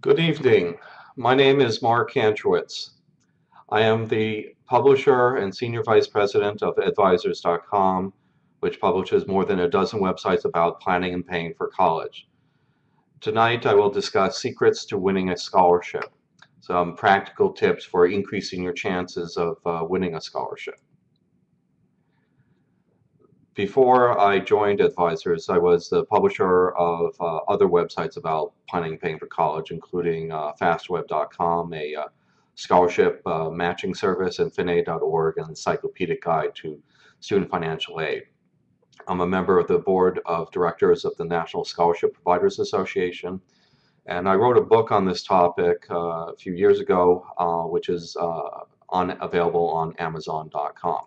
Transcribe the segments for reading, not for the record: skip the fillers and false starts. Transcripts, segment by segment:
Good evening. My name is Mark Kantrowitz. I am the publisher and senior vice president of advisors.com, which publishes more than a dozen websites about planning and paying for college. Tonight, I will discuss secrets to winning a scholarship, some practical tips for increasing your chances of winning a scholarship. Before I joined Advisors, I was the publisher of other websites about planning and paying for college, including fastweb.com, a scholarship matching service, and finae.org, an encyclopedic guide to student financial aid. I'm a member of the board of directors of the National Scholarship Providers Association, and I wrote a book on this topic a few years ago, which is available on Amazon.com.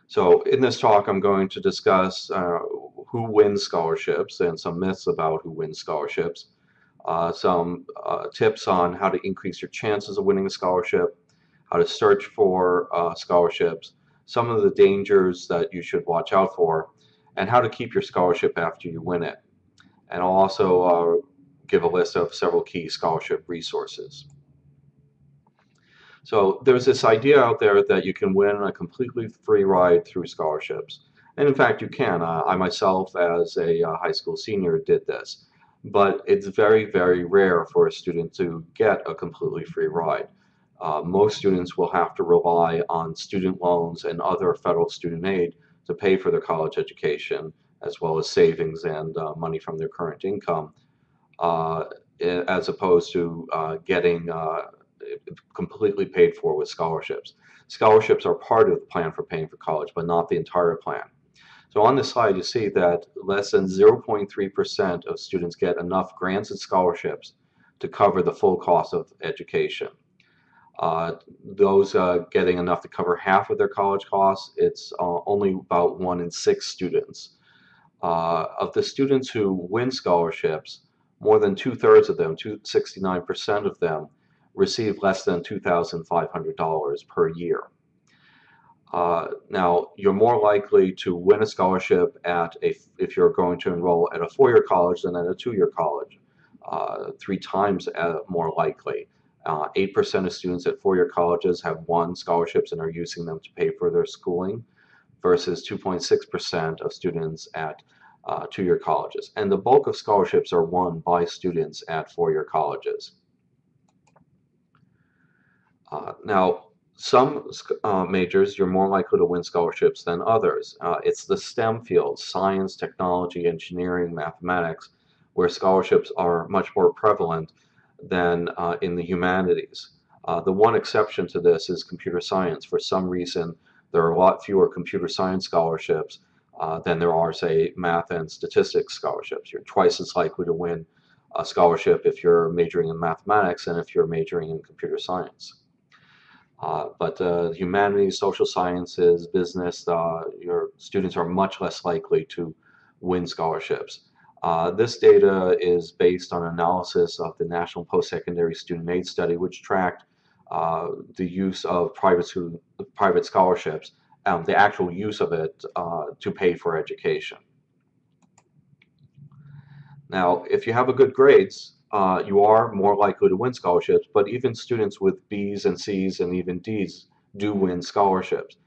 So in this talk, I'm going to discuss who wins scholarships and some myths about who wins scholarships, some tips on how to increase your chances of winning a scholarship, how to search for scholarships, some of the dangers that you should watch out for, and how to keep your scholarship after you win it. And I'll also give a list of several key scholarship resources. So there's this idea out there that you can win a completely free ride through scholarships. And in fact, you can. I myself, as a high school senior, did this. But it's very, very rare for a student to get a completely free ride. Most students will have to rely on student loans and other federal student aid to pay for their college education, as well as savings and money from their current income, as opposed to getting completely paid for with scholarships. Scholarships are part of the plan for paying for college, but not the entire plan. So on this slide, you see that less than 0.3% of students get enough grants and scholarships to cover the full cost of education. Those getting enough to cover half of their college costs, it's only about 1 in 6 students. Of the students who win scholarships, more than 2/3 of them, 69% of them, receive less than $2,500 per year. Now, you're more likely to win a scholarship if you're going to enroll at a four-year college than at a two-year college, 3 times more likely. 8% of students at four-year colleges have won scholarships and are using them to pay for their schooling, versus 2.6% of students at two-year colleges. And the bulk of scholarships are won by students at four-year colleges. Now, some majors, you're more likely to win scholarships than others. It's the STEM fields, science, technology, engineering, mathematics, where scholarships are much more prevalent than in the humanities. The one exception to this is computer science. For some reason, there are a lot fewer computer science scholarships than there are, say, math and statistics scholarships. You're twice as likely to win a scholarship if you're majoring in mathematics than if you're majoring in computer science. But humanities, social sciences, business, your students are much less likely to win scholarships. This data is based on analysis of the National Post-Secondary Student Aid Study, which tracked the use of private scholarships, the actual use of it to pay for education. Now, if you have a good grades, you are more likely to win scholarships, but even students with B's and C's and even D's do win scholarships.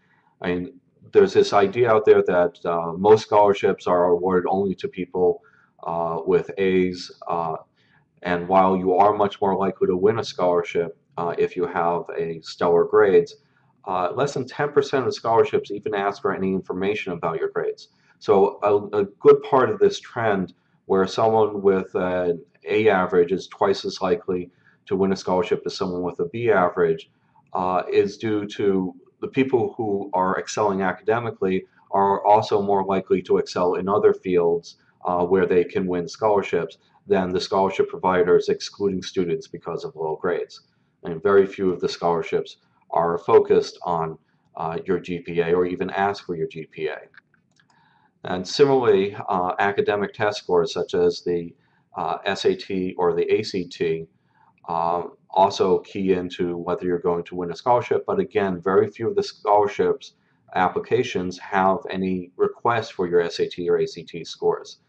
I mean, there's this idea out there that most scholarships are awarded only to people with A's, and while you are much more likely to win a scholarship if you have a stellar grades, less than 10% of scholarships even ask for any information about your grades. So a good part of this trend where someone with an A average is twice as likely to win a scholarship as someone with a B average is due to the people who are excelling academically are also more likely to excel in other fields where they can win scholarships than the scholarship providers excluding students because of low grades. And very few of the scholarships are focused on your GPA or even ask for your GPA. And similarly, academic test scores such as the SAT or the ACT also key into whether you're going to win a scholarship. But again, very few of the scholarships applications have any request for your SAT or ACT scores.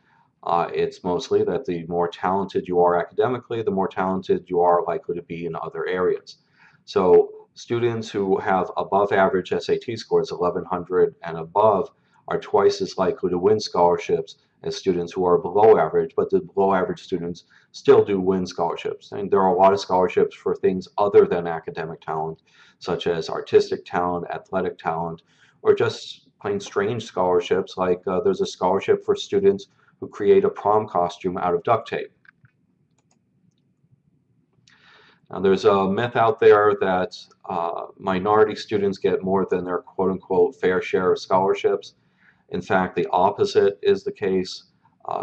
It's mostly that the more talented you are academically, the more talented you are likely to be in other areas. So students who have above average SAT scores, 1100 and above, are twice as likely to win scholarships as students who are below average, but the below average students still do win scholarships. And there are a lot of scholarships for things other than academic talent, such as artistic talent, athletic talent, or just plain strange scholarships, like there's a scholarship for students who create a prom costume out of duct tape. Now, there's a myth out there that minority students get more than their quote-unquote fair share of scholarships. In fact, the opposite is the case.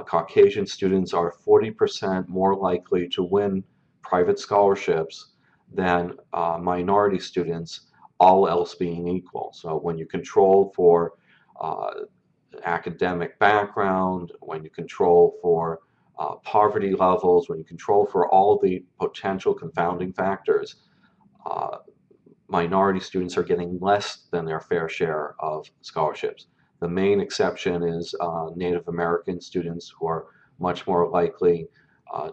Caucasian students are 40% more likely to win private scholarships than minority students, all else being equal. So when you control for academic background, when you control for poverty levels, when you control for all the potential confounding factors, uh, minority students are getting less than their fair share of scholarships. The main exception is Native American students, who are much more likely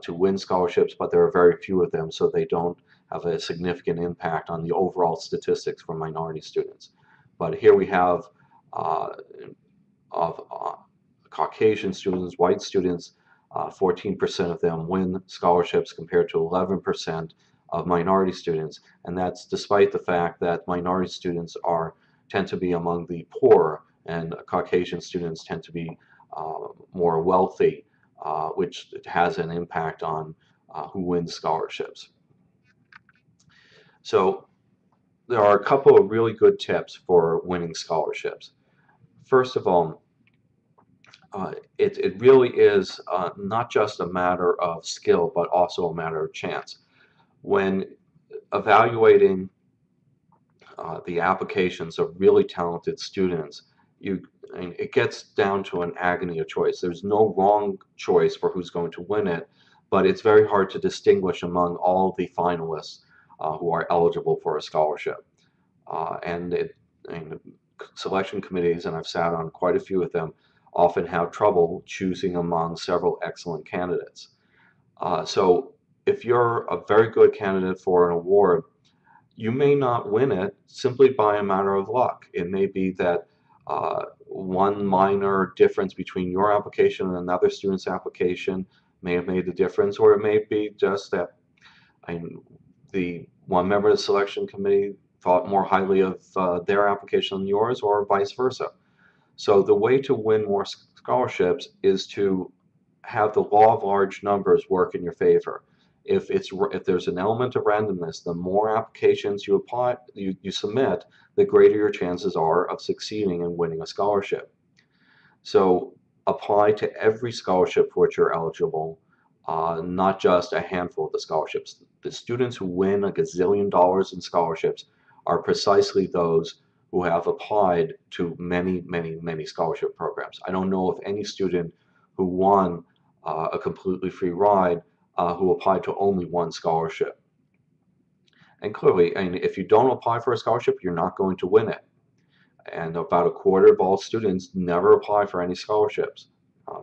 to win scholarships, but there are very few of them, so they don't have a significant impact on the overall statistics for minority students. But here we have uh, of Caucasian students, white students, 14% of them win scholarships compared to 11% of minority students. And that's despite the fact that minority students tend to be among the poor, and Caucasian students tend to be more wealthy, which has an impact on who wins scholarships. So there are a couple of really good tips for winning scholarships. First of all, it really is not just a matter of skill, but also a matter of chance. When evaluating the applications of really talented students, it gets down to an agony of choice. There's no wrong choice for who's going to win it, but it's very hard to distinguish among all the finalists who are eligible for a scholarship. And selection committees, and I've sat on quite a few of them, often have trouble choosing among several excellent candidates. So if you're a very good candidate for an award, you may not win it simply by a matter of luck. It may be that one minor difference between your application and another student's application may have made the difference, or it may be just that the one member of the selection committee thought more highly of their application than yours, or vice versa. So the way to win more scholarships is to have the law of large numbers work in your favor. If there's an element of randomness, the more applications you submit, the greater your chances are of succeeding and winning a scholarship. So apply to every scholarship for which you're eligible, not just a handful of the scholarships. The students who win a gazillion dollars in scholarships are precisely those who have applied to many, many, many scholarship programs. I don't know of any student who won a completely free ride who applied to only one scholarship. And clearly, if you don't apply for a scholarship, you're not going to win it. And about a quarter of all students never apply for any scholarships,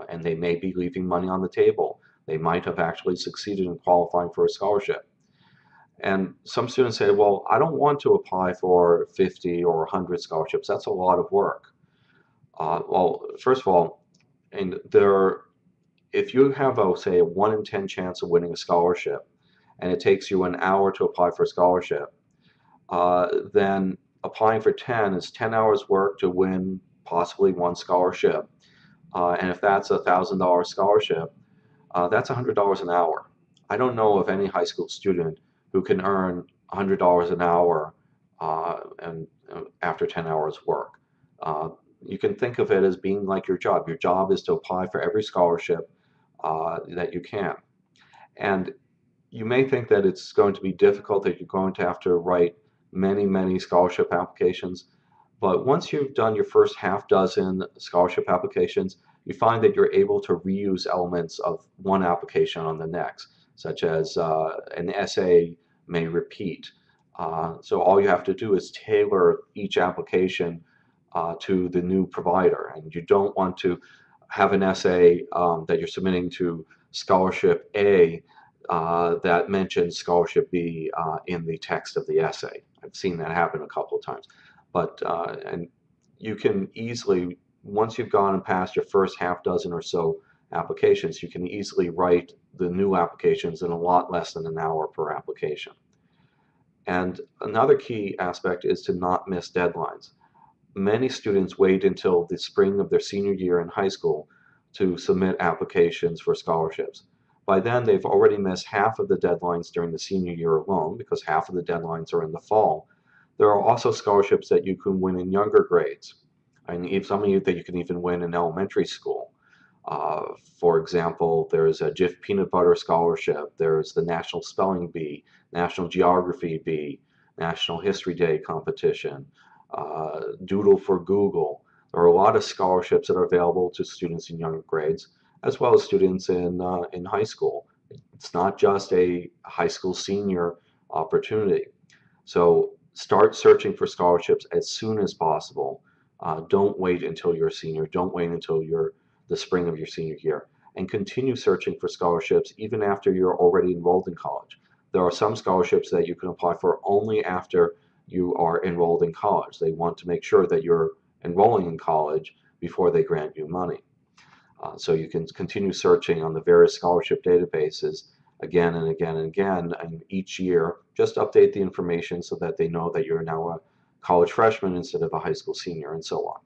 and they may be leaving money on the table. They might have actually succeeded in qualifying for a scholarship. And some students say, well, I don't want to apply for 50 or 100 scholarships. That's a lot of work. Well, first of all, if you have, say, a 1 in 10 chance of winning a scholarship, and it takes you an hour to apply for a scholarship, then applying for 10 is 10 hours work to win possibly one scholarship. And if that's a $1,000 scholarship, that's $100 an hour. I don't know of any high school student who can earn $100 an hour and after 10 hours work. You can think of it as being like your job. Your job is to apply for every scholarship that you can. And you may think that it's going to be difficult, that you're going to have to write many, many scholarship applications. But once you've done your first half dozen scholarship applications, you find that you're able to reuse elements of one application on the next, such as an essay may repeat. So all you have to do is tailor each application to the new provider, and you don't want to have an essay that you're submitting to scholarship A that mentions scholarship B in the text of the essay. I've seen that happen a couple of times. But and you can easily, once you've gone and passed your first half dozen or so applications, you can easily write the new applications in a lot less than an hour per application. And another key aspect is to not miss deadlines. Many students wait until the spring of their senior year in high school to submit applications for scholarships. By then, they've already missed half of the deadlines during the senior year alone, because half of the deadlines are in the fall. There are also scholarships that you can win in younger grades, and some of you that you can even win in elementary school. For example, there's a Jif Peanut Butter Scholarship, there's the National Spelling Bee, National Geography Bee, National History Day competition, Doodle for Google. There are a lot of scholarships that are available to students in younger grades, as well as students in high school. It's not just a high school senior opportunity. So start searching for scholarships as soon as possible. Don't wait until you're a senior. Don't wait until you're the spring of your senior year. And continue searching for scholarships even after you're already enrolled in college. There are some scholarships that you can apply for only after you are enrolled in college. They want to make sure that you're enrolling in college before they grant you money. So you can continue searching on the various scholarship databases again and again and again, and each year just update the information so that they know that you're now a college freshman instead of a high school senior, and so on.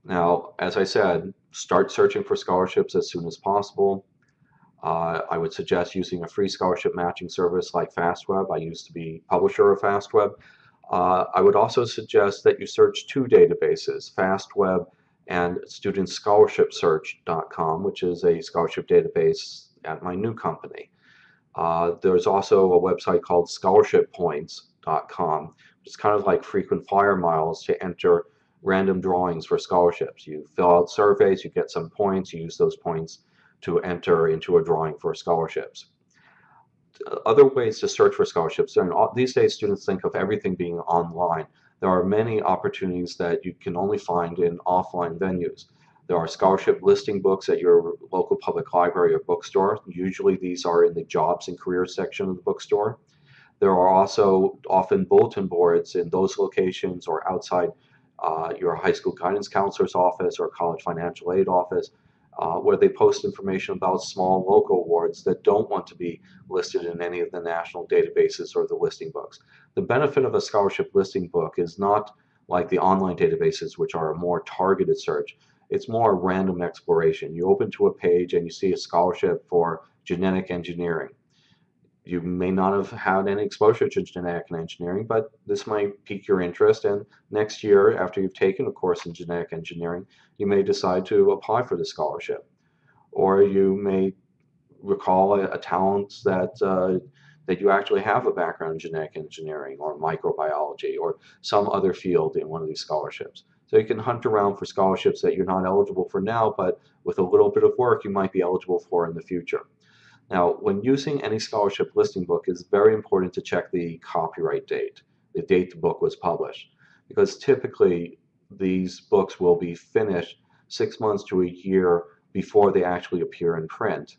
Now, as I said, start searching for scholarships as soon as possible. I would suggest using a free scholarship matching service like FastWeb. I used to be publisher of FastWeb. I would also suggest that you search two databases, FastWeb and StudentScholarshipSearch.com, which is a scholarship database at my new company. There's also a website called ScholarshipPoints.com, which is kind of like frequent flyer miles to enter random drawings for scholarships. You fill out surveys, you get some points, you use those points to enter into a drawing for scholarships. Other ways to search for scholarships, and these days students think of everything being online. There are many opportunities that you can only find in offline venues. There are scholarship listing books at your local public library or bookstore. Usually these are in the jobs and careers section of the bookstore. There are also often bulletin boards in those locations or outside your high school guidance counselor's office or college financial aid office, where they post information about small local awards that don't want to be listed in any of the national databases or the listing books. The benefit of a scholarship listing book is not like the online databases, which are a more targeted search. It's more random exploration. You open to a page and you see a scholarship for genetic engineering. You may not have had any exposure to genetic engineering, but this might pique your interest, and next year, after you've taken a course in genetic engineering, you may decide to apply for the scholarship. Or you may recall a talent that you actually have a background in genetic engineering or microbiology or some other field in one of these scholarships. So you can hunt around for scholarships that you're not eligible for now, but with a little bit of work, you might be eligible for in the future. Now, when using any scholarship listing book, it's very important to check the copyright date, the date the book was published, because typically these books will be finished 6 months to a year before they actually appear in print.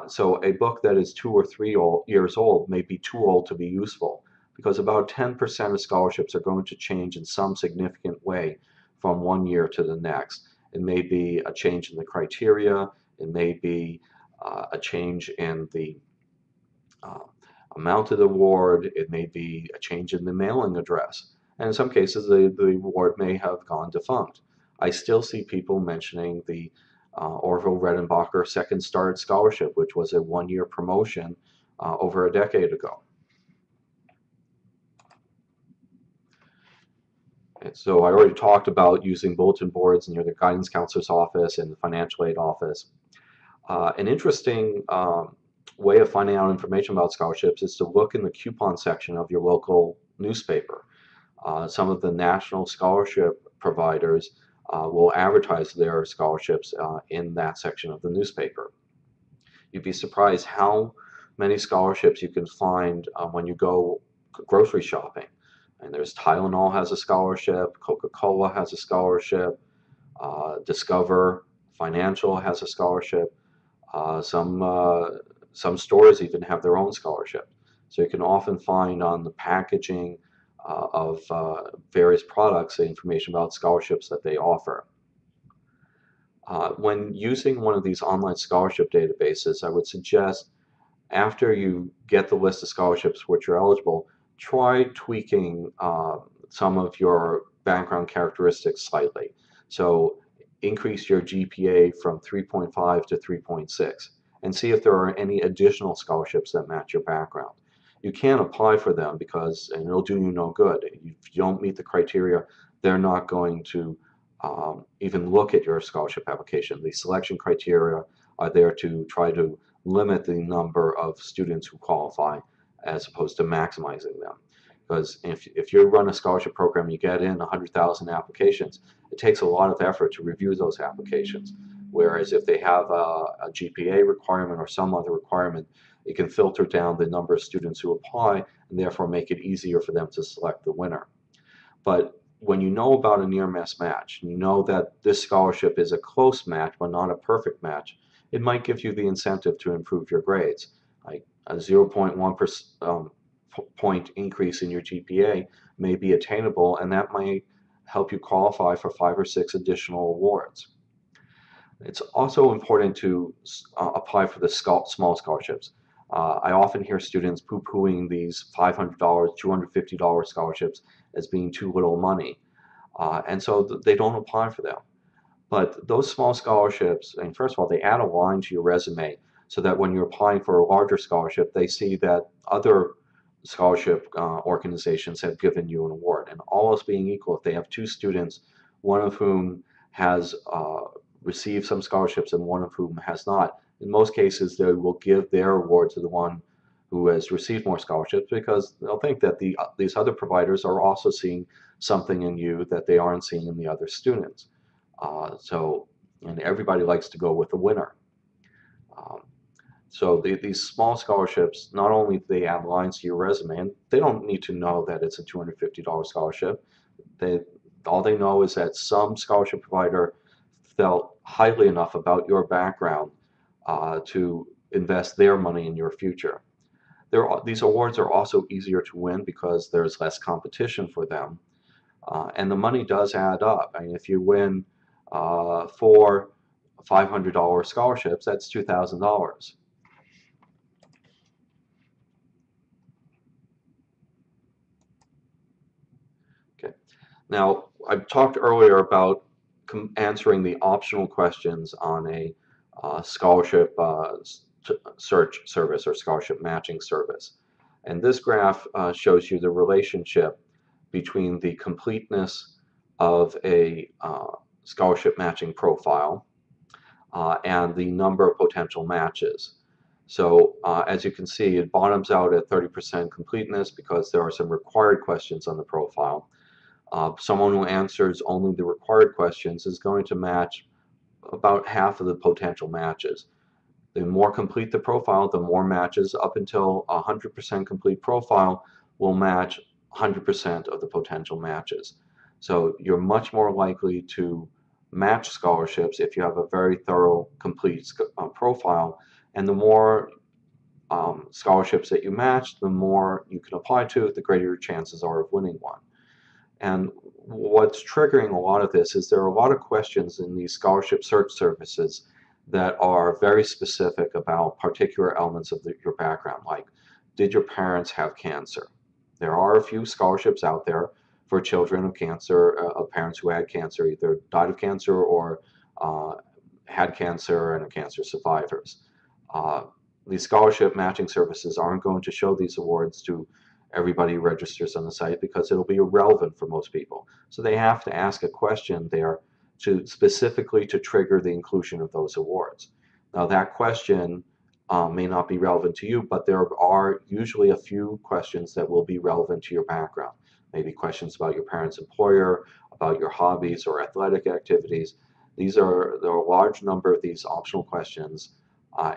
So a book that is 2 or 3 years old may be too old to be useful, because about 10% of scholarships are going to change in some significant way from one year to the next. It may be a change in the criteria, it may be a change in the uh, amount of the award, it may be a change in the mailing address, and in some cases the award may have gone defunct. I still see people mentioning the Orville Redenbacher Second Start Scholarship, which was a one-year promotion over a decade ago. And so I already talked about using bulletin boards near the guidance counselor's office and the financial aid office. An interesting way of finding out information about scholarships is to look in the coupon section of your local newspaper. Some of the national scholarship providers will advertise their scholarships in that section of the newspaper. You'd be surprised how many scholarships you can find when you go grocery shopping. And there's Tylenol has a scholarship, Coca-Cola has a scholarship, Discover Financial has a scholarship. Uh, some uh, some stores even have their own scholarship. So you can often find on the packaging of various products the information about scholarships that they offer. When using one of these online scholarship databases, I would suggest after you get the list of scholarships which are eligible, try tweaking some of your background characteristics slightly. So increase your GPA from 3.5 to 3.6 and see if there are any additional scholarships that match your background. You can't apply for them because, and it'll do you no good. If you don't meet the criteria, they're not going to even look at your scholarship application. The selection criteria are there to try to limit the number of students who qualify as opposed to maximizing them. Because if you run a scholarship program, you get in 100,000 applications, it takes a lot of effort to review those applications. Whereas if they have a GPA requirement or some other requirement, it can filter down the number of students who apply and therefore make it easier for them to select the winner. But when you know about a near miss match, you know that this scholarship is a close match but not a perfect match, it might give you the incentive to improve your grades. Like a 0.1 point increase in your GPA may be attainable, and that might help you qualify for 5 or 6 additional awards. It's also important to apply for the small scholarships. I often hear students poo-pooing these $500, $250 scholarships as being too little money, and so they don't apply for them. But those small scholarships, and first of all, they add a line to your resume so that when you're applying for a larger scholarship, they see that other scholarship organizations have given you an award. And all else being equal, if they have 2 students, one of whom has received some scholarships and one of whom has not, in most cases, they will give their award to the one who has received more scholarships because they'll think that these other providers are also seeing something in you that they aren't seeing in the other students. And everybody likes to go with the winner. Um, so these small scholarships, not only do they add lines to your resume, and they don't need to know that it's a $250 scholarship. They, all they know is that some scholarship provider felt highly enough about your background to invest their money in your future. These awards are also easier to win because there's less competition for them. And the money does add up. I mean, if you win 4 $500 scholarships, that's $2,000. Okay. Now, I talked earlier about answering the optional questions on a scholarship search service or scholarship matching service. And this graph shows you the relationship between the completeness of a scholarship matching profile and the number of potential matches. So as you can see, it bottoms out at 30% completeness because there are some required questions on the profile. Someone who answers only the required questions is going to match about half of the potential matches. The more complete the profile, the more matches. Up until 100% complete profile will match 100% of the potential matches. So you're much more likely to match scholarships if you have a very thorough, complete profile. And the more scholarships that you match, the more you can apply to, the greater your chances are of winning one. And what's triggering a lot of this is there are a lot of questions in these scholarship search services that are very specific about particular elements of your background, like did your parents have cancer? There are a few scholarships out there for children of cancer, of parents who had cancer, either died of cancer or had cancer and are cancer survivors. These scholarship matching services aren't going to show these awards to everybody who registers on the site because it'll be irrelevant for most people. So they have to ask a question there to specifically to trigger the inclusion of those awards. Now that question may not be relevant to you, but there are usually a few questions that will be relevant to your background. Maybe questions about your parents' employer, about your hobbies or athletic activities. There are a large number of these optional questions,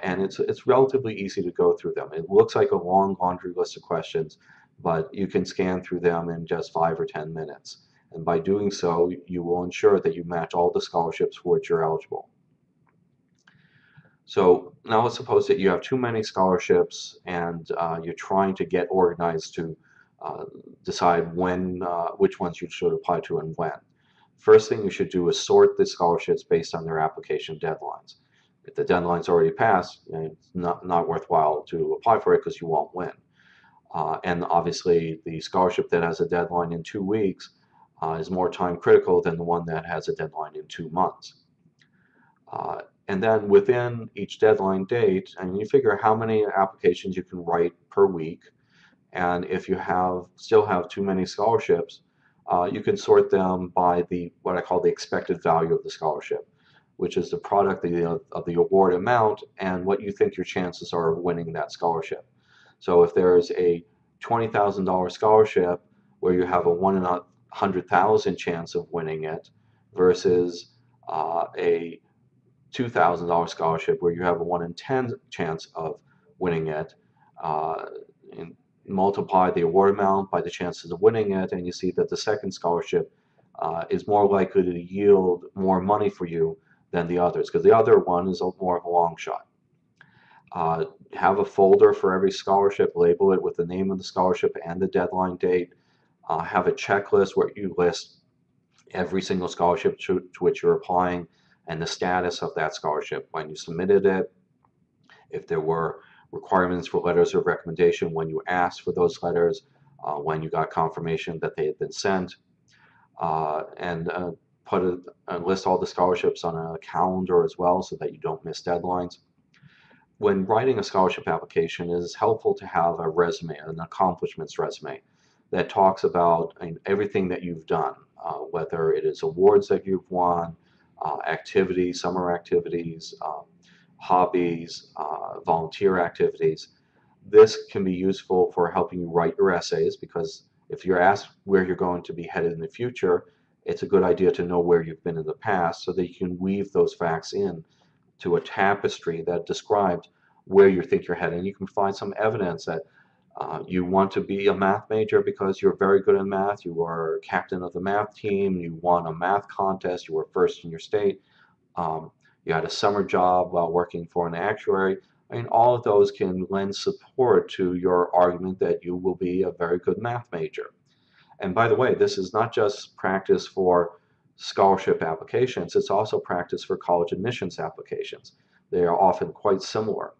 and it's relatively easy to go through them. It looks like a long laundry list of questions, but you can scan through them in just 5 or 10 minutes. And by doing so, you will ensure that you match all the scholarships for which you're eligible. So now let's suppose that you have too many scholarships and you're trying to get organized to uh, decide which ones you should apply to and when. First thing you should do is sort the scholarships based on their application deadlines. If the deadline's already passed, it's not worthwhile to apply for it because you won't win. And obviously, the scholarship that has a deadline in 2 weeks is more time critical than the one that has a deadline in 2 months. And then within each deadline date, and you figure how many applications you can write per week. And if you still have too many scholarships, you can sort them by what I call the expected value of the scholarship, which is the product of the award amount and what you think your chances are of winning that scholarship. So if there's a $20,000 scholarship where you have a 1 in 100,000 chance of winning it versus a $2,000 scholarship where you have a 1 in 10 chance of winning it, and multiply the award amount by the chances of winning it, and you see that the second scholarship is more likely to yield more money for you than the others, because the other one is more of a long shot. Have a folder for every scholarship, label it with the name of the scholarship and the deadline date. Have a checklist where you list every single scholarship to which you're applying and the status of that scholarship when you submitted it, if there were requirements for letters of recommendation when you asked for those letters, when you got confirmation that they had been sent, and list all the scholarships on a calendar as well so that you don't miss deadlines. When writing a scholarship application, it is helpful to have a resume, an accomplishments resume, that talks about everything that you've done, whether it is awards that you've won, activities, summer activities, hobbies, volunteer activities. This can be useful for helping you write your essays, because if you're asked where you're going to be headed in the future, it's a good idea to know where you've been in the past so that you can weave those facts in to a tapestry that describes where you think you're headed. And you can find some evidence that you want to be a math major because you're very good in math, you were captain of the math team, you won a math contest, you were first in your state, you had a summer job while working for an actuary. I mean, all of those can lend support to your argument that you will be a very good math major. And by the way, this is not just practice for scholarship applications, it's also practice for college admissions applications. They are often quite similar.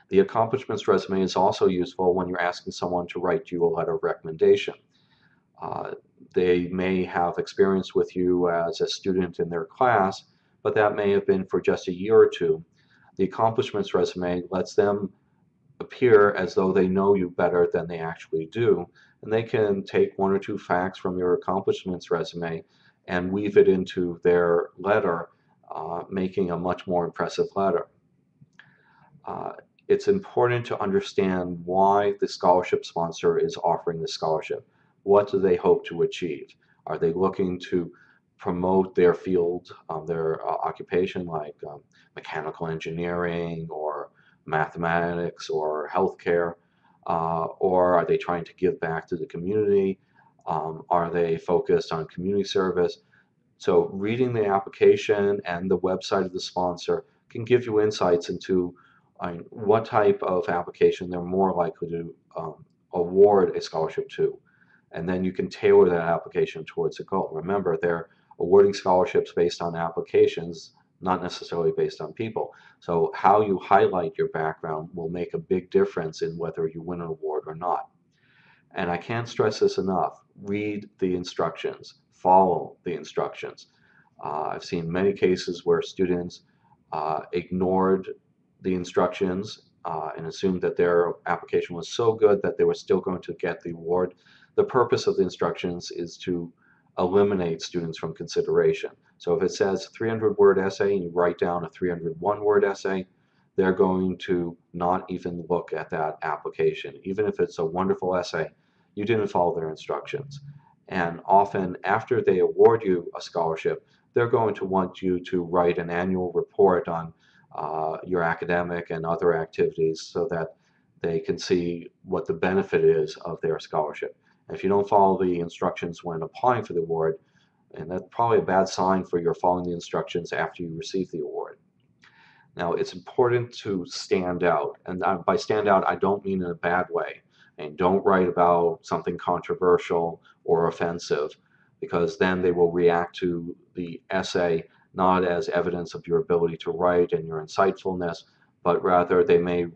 The accomplishments resume is also useful when you're asking someone to write you a letter of recommendation. They may have experience with you as a student in their class, but that may have been for just a year or two. The accomplishments resume lets them appear as though they know you better than they actually do, and they can take 1 or 2 facts from your accomplishments resume and weave it into their letter, making a much more impressive letter. It's important to understand why the scholarship sponsor is offering the scholarship. What do they hope to achieve? Are they looking to promote their field, their occupation, like mechanical engineering or mathematics or healthcare? Or are they trying to give back to the community? Are they focused on community service? So reading the application and the website of the sponsor can give you insights into what type of application they're more likely to award a scholarship to. And then you can tailor that application towards a goal. Remember, they're awarding scholarships based on applications, not necessarily based on people. So how you highlight your background will make a big difference in whether you win an award or not. And I can't stress this enough. Read the instructions, follow the instructions. I've seen many cases where students ignored the instructions and assumed that their application was so good that they were still going to get the award. The purpose of the instructions is to eliminate students from consideration. So if it says 300-word essay and you write down a 301-word essay, they're going to not even look at that application. Even if it's a wonderful essay, you didn't follow their instructions. And often after they award you a scholarship, they're going to want you to write an annual report on your academic and other activities so that they can see what the benefit is of their scholarship. And if you don't follow the instructions when applying for the award, and that's probably a bad sign for you're following the instructions after you receive the award. Now, it's important to stand out, and by stand out, I don't mean in a bad way. And don't write about something controversial or offensive, because then they will react to the essay not as evidence of your ability to write and your insightfulness, but rather they may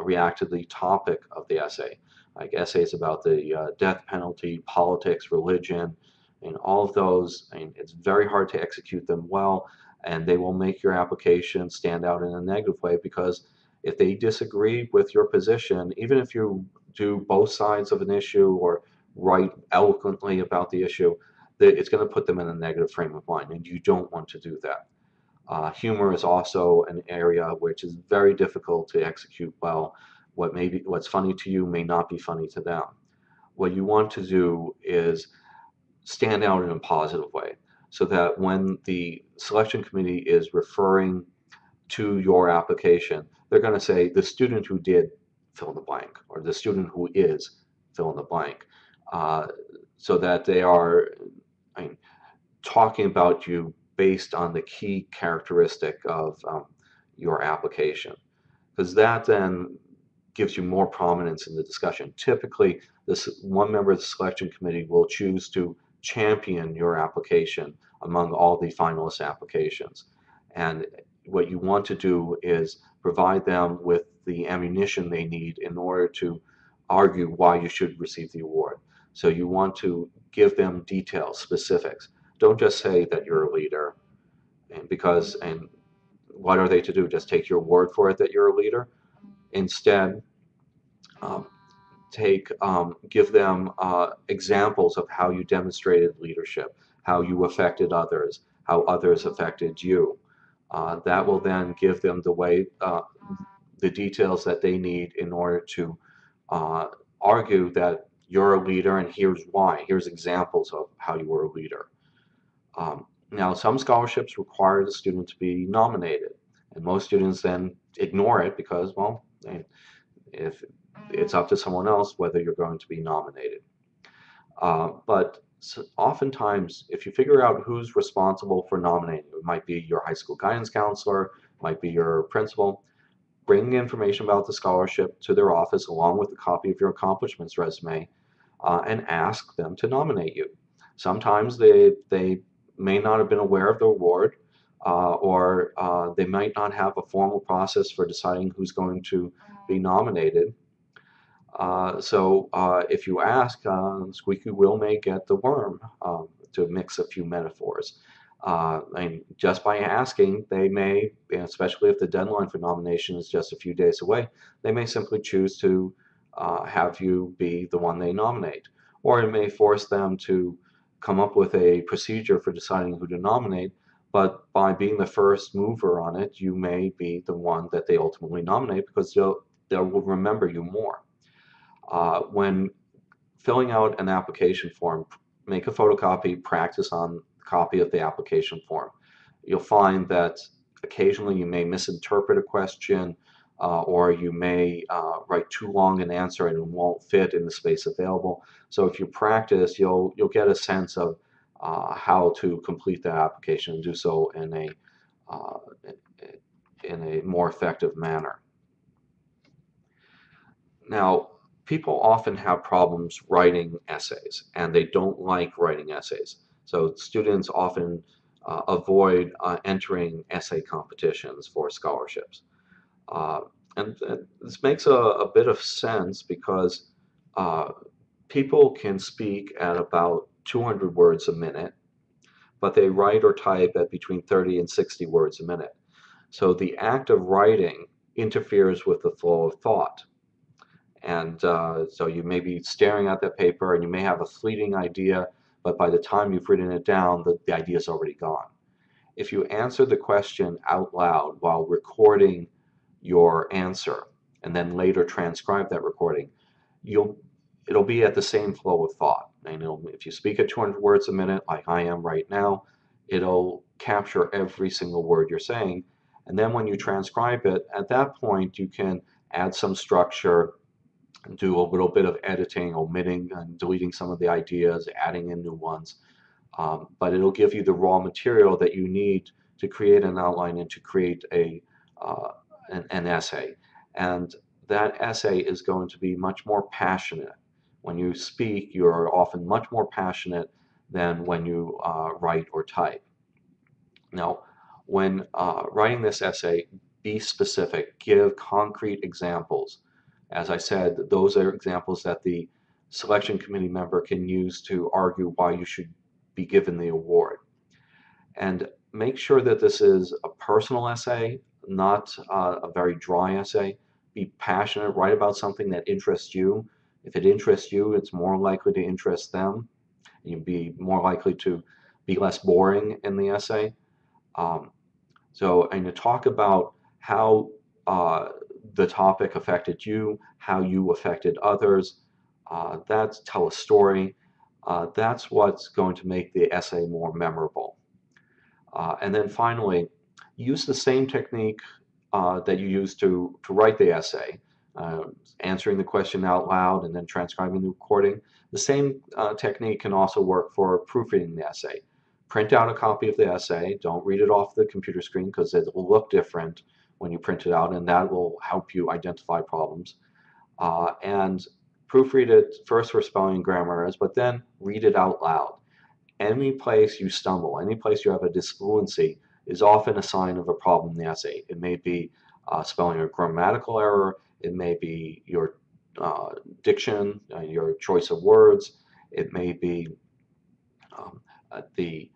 react to the topic of the essay, like essays about the death penalty, politics, religion, and all of those. And it's very hard to execute them well, and they will make your application stand out in a negative way, because if they disagree with your position, even if you do both sides of an issue or write eloquently about the issue, it's going to put them in a negative frame of mind, and you don't want to do that. Humor is also an area which is very difficult to execute well. What's funny to you may not be funny to them. What you want to do is stand out in a positive way, so that when the selection committee is referring to your application, they're going to say the student who did fill in the blank, or the student who is fill in the blank, uh, so that they are, I mean, talking about you based on the key characteristic of your application, because that then gives you more prominence in the discussion. Typically, this one member of the selection committee will choose to champion your application among all the finalist applications. And what you want to do is provide them with the ammunition they need in order to argue why you should receive the award. So you want to give them details, specifics. Don't just say that you're a leader, and what are they to do? Just take your word for it that you're a leader? Instead, um, give them examples of how you demonstrated leadership, how you affected others, how others affected you. That will then give them the details that they need in order to uh, argue that you're a leader, and here's why. Here's examples of how you were a leader. Now, some scholarships require the student to be nominated, and most students then ignore it because, well, if it's up to someone else whether you're going to be nominated. But oftentimes, if you figure out who's responsible for nominating, it might be your high school guidance counselor, might be your principal, bring information about the scholarship to their office along with a copy of your accomplishments resume, and ask them to nominate you. Sometimes they may not have been aware of the award, or they might not have a formal process for deciding who's going to be nominated. If you ask, squeaky wheel may get the worm, to mix a few metaphors. And just by asking, they may, especially if the deadline for nomination is just a few days away, they may simply choose to have you be the one they nominate. Or it may force them to come up with a procedure for deciding who to nominate, but by being the first mover on it, you may be the one that they ultimately nominate, because they'll remember you more. When filling out an application form, make a photocopy, practice on a copy of the application form. You'll find that occasionally you may misinterpret a question, or you may write too long an answer and it won't fit in the space available. So if you practice, you'll get a sense of how to complete that application and do so uh, in a more effective manner. Now, people often have problems writing essays, and they don't like writing essays. So students often avoid entering essay competitions for scholarships. Uh, and this makes a bit of sense, because uh, people can speak at about 200 words a minute, but they write or type at between 30 and 60 words a minute. So the act of writing interferes with the flow of thought. And so you may be staring at that paper and you may have a fleeting idea, but by the time you've written it down, the idea is already gone. If you answer the question out loud while recording your answer and then later transcribe that recording, it'll be at the same flow of thought. And if you speak at 200 words a minute, like I am right now, it'll capture every single word you're saying. And then when you transcribe it, at that point, you can add some structure, do a little bit of editing, omitting and deleting some of the ideas, adding in new ones. But it'll give you the raw material that you need to create an outline and to create uh, an essay. And that essay is going to be much more passionate. When you speak, you're often much more passionate than when you write or type. Now, when writing this essay, be specific, give concrete examples. As I said, those are examples that the selection committee member can use to argue why you should be given the award. And make sure that this is a personal essay, not a very dry essay. Be passionate, write about something that interests you. If it interests you, it's more likely to interest them. You'd be more likely to be less boring in the essay. Um, so I'm going to talk about how the topic affected you, how you affected others. That's tell a story. That's what's going to make the essay more memorable. And then finally, use the same technique that you use to write the essay, uh, answering the question out loud and then transcribing the recording. The same technique can also work for proofreading the essay. Print out a copy of the essay. Don't read it off the computer screen because it will look different when you print it out, and that will help you identify problems. And proofread it first for spelling and grammar errors, but then read it out loud. Any place you stumble, any place you have a disfluency is often a sign of a problem in the essay. It may be spelling or grammatical error, it may be your diction, your choice of words, it may be um, the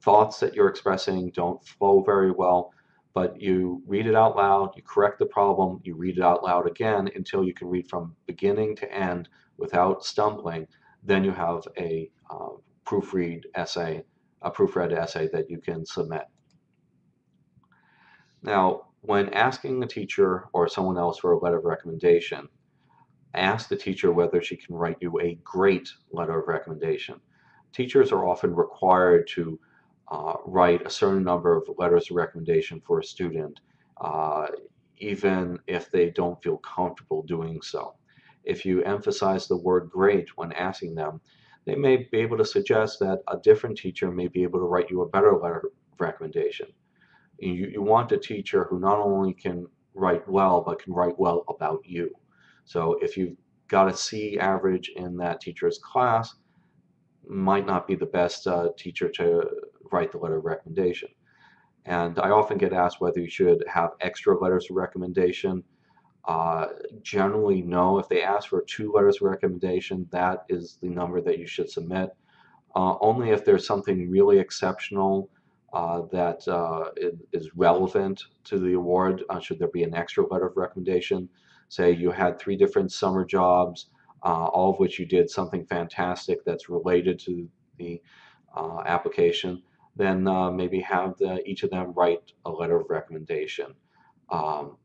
thoughts that you're expressing don't flow very well, but you read it out loud, you correct the problem, you read it out loud again until you can read from beginning to end without stumbling. Then you have a proofread essay, a proofread essay that you can submit. Now, when asking a teacher or someone else for a letter of recommendation, ask the teacher whether she can write you a great letter of recommendation. Teachers are often required to write a certain number of letters of recommendation for a student, uh, even if they don't feel comfortable doing so. If you emphasize the word great when asking them, they may be able to suggest that a different teacher may be able to write you a better letter of recommendation. You want a teacher who not only can write well, but can write well about you. So if you've got a C average in that teacher's class, might not be the best teacher to write the letter of recommendation. And I often get asked whether you should have extra letters of recommendation. Uh, Generally, no. If they ask for 2 letters of recommendation, that is the number that you should submit. Only if there's something really exceptional that is relevant to the award should there be an extra letter of recommendation. Say you had 3 different summer jobs, all of which you did something fantastic that's related to the application, then maybe have each of them write a letter of recommendation. Um,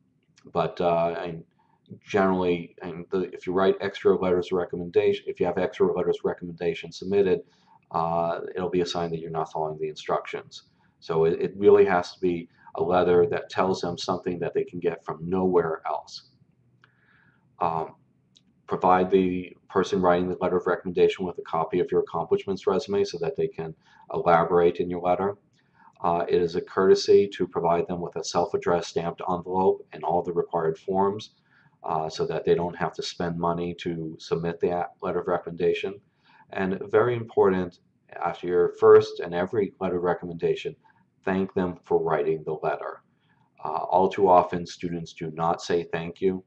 but generally, if you write extra letters of recommendation, if you have extra letters of recommendation submitted, it'll be a sign that you're not following the instructions. So it really has to be a letter that tells them something that they can get from nowhere else. Um, Provide the person writing the letter of recommendation with a copy of your accomplishments resume so that they can elaborate in your letter. It is a courtesy to provide them with a self-addressed stamped envelope and all the required forms so that they don't have to spend money to submit the letter of recommendation. And very important, after your first and every letter of recommendation, thank them for writing the letter. All too often, students do not say thank you.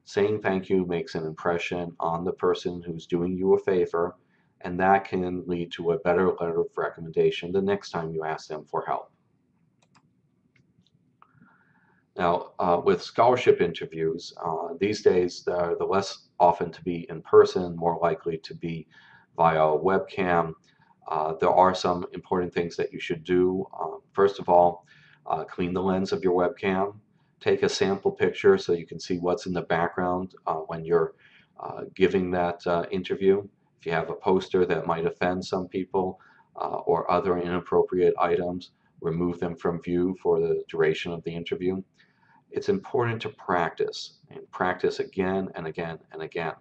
Saying thank you makes an impression on the person who's doing you a favor, and that can lead to a better letter of recommendation the next time you ask them for help. Now, with scholarship interviews, these days they're less often to be in person, more likely to be via a webcam. There are some important things that you should do. First of all, clean the lens of your webcam. Take a sample picture so you can see what's in the background when you're giving that interview. If you have a poster that might offend some people or other inappropriate items, remove them from view for the duration of the interview. It's important to practice and practice again and again and again,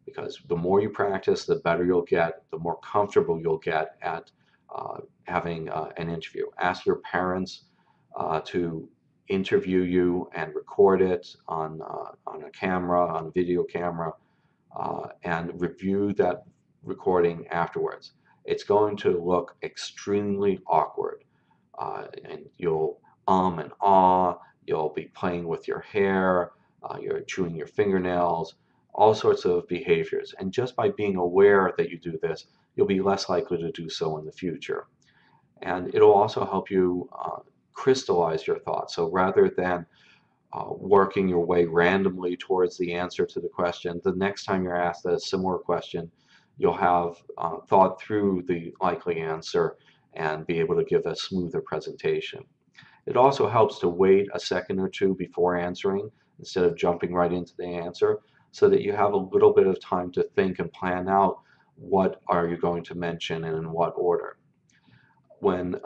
because the more you practice, the better you'll get, the more comfortable you'll get at having an interview. Ask your parents to interview you and record it on a camera, on a video camera, and review that recording afterwards. It's going to look extremely awkward, and you'll and ah, you'll be playing with your hair, you're chewing your fingernails, all sorts of behaviors. And just by being aware that you do this, you'll be less likely to do so in the future. And it'll also help you crystallize your thoughts. So rather than working your way randomly towards the answer to the question, the next time you're asked a similar question, you'll have thought through the likely answer and be able to give a smoother presentation. It also helps to wait a second or two before answering instead of jumping right into the answer, so that you have a little bit of time to think and plan out what are you going to mention and in what order. When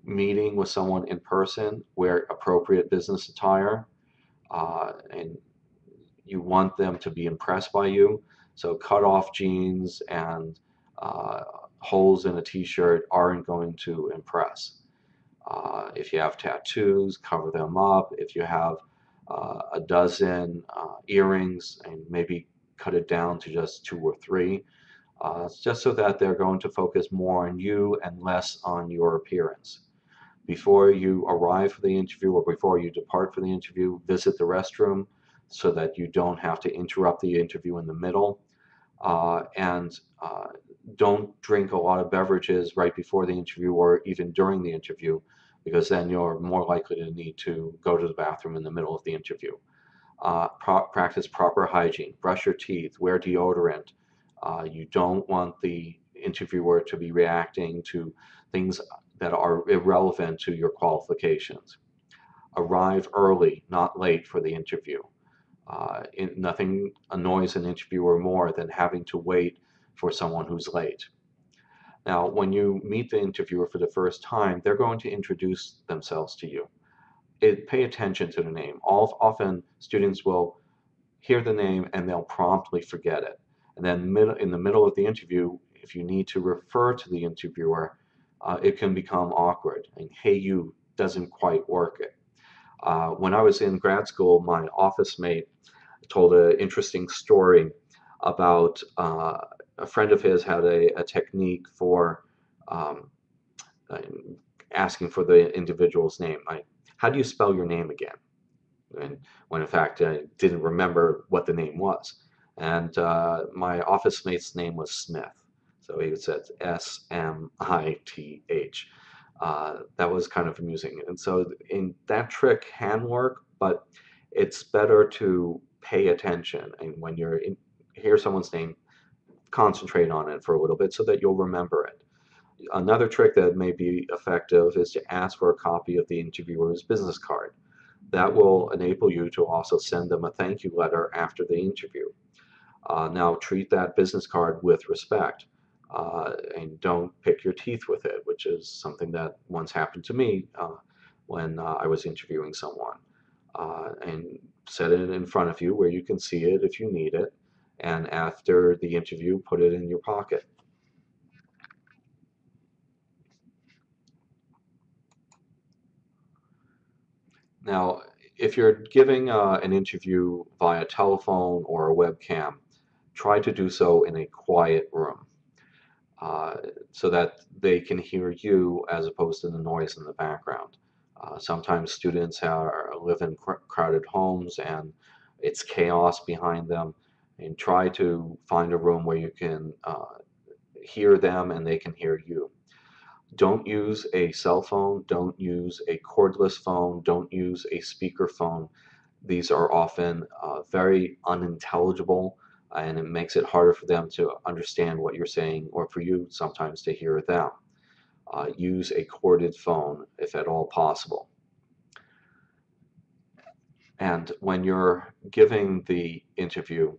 meeting with someone in person, wear appropriate business attire, and you want them to be impressed by you. So cut off jeans and holes in a t-shirt aren't going to impress. If you have tattoos, cover them up. If you have a dozen earrings, and maybe cut it down to just 2 or 3, just so that they're going to focus more on you and less on your appearance. Before you arrive for the interview or before you depart for the interview, visit the restroom so that you don't have to interrupt the interview in the middle. And don't drink a lot of beverages right before the interview or even during the interview, because then you're more likely to need to go to the bathroom in the middle of the interview. Practice proper hygiene, brush your teeth, wear deodorant. You don't want the interviewer to be reacting to things that are irrelevant to your qualifications. Arrive early, not late for the interview. Nothing annoys an interviewer more than having to wait for someone who's late. Now, when you meet the interviewer for the first time, they're going to introduce themselves to you. Pay attention to the name. Often students will hear the name and they'll promptly forget it. And then in the middle of the interview, if you need to refer to the interviewer, it can become awkward. And hey, you doesn't quite work it. When I was in grad school, my office mate told an interesting story about a friend of his had a technique for um, asking for the individual's name. How do you spell your name again? And when in fact I didn't remember what the name was. And my office mate's name was Smith. So he said Smith. That was kind of amusing. And so that trick can work, but it's better to pay attention. And when hear someone's name, concentrate on it for a little bit so that you'll remember it. Another trick that may be effective is to ask for a copy of the interviewer's business card. That will enable you to also send them a thank you letter after the interview. Now treat that business card with respect, and don't pick your teeth with it, which is something that once happened to me when I was interviewing someone. And set it in front of you where you can see it if you need it, and after the interview, put it in your pocket. Now, if you're giving an interview via telephone or a webcam, try to do so in a quiet room, so that they can hear you as opposed to the noise in the background. Sometimes students live in crowded homes and it's chaos behind them, and try to find a room where you can hear them and they can hear you. Don't use a cell phone, don't use a cordless phone, don't use a speaker phone. These are often very unintelligible, and it makes it harder for them to understand what you're saying, or for you sometimes to hear them. Use a corded phone if at all possible. And when you're giving the interview,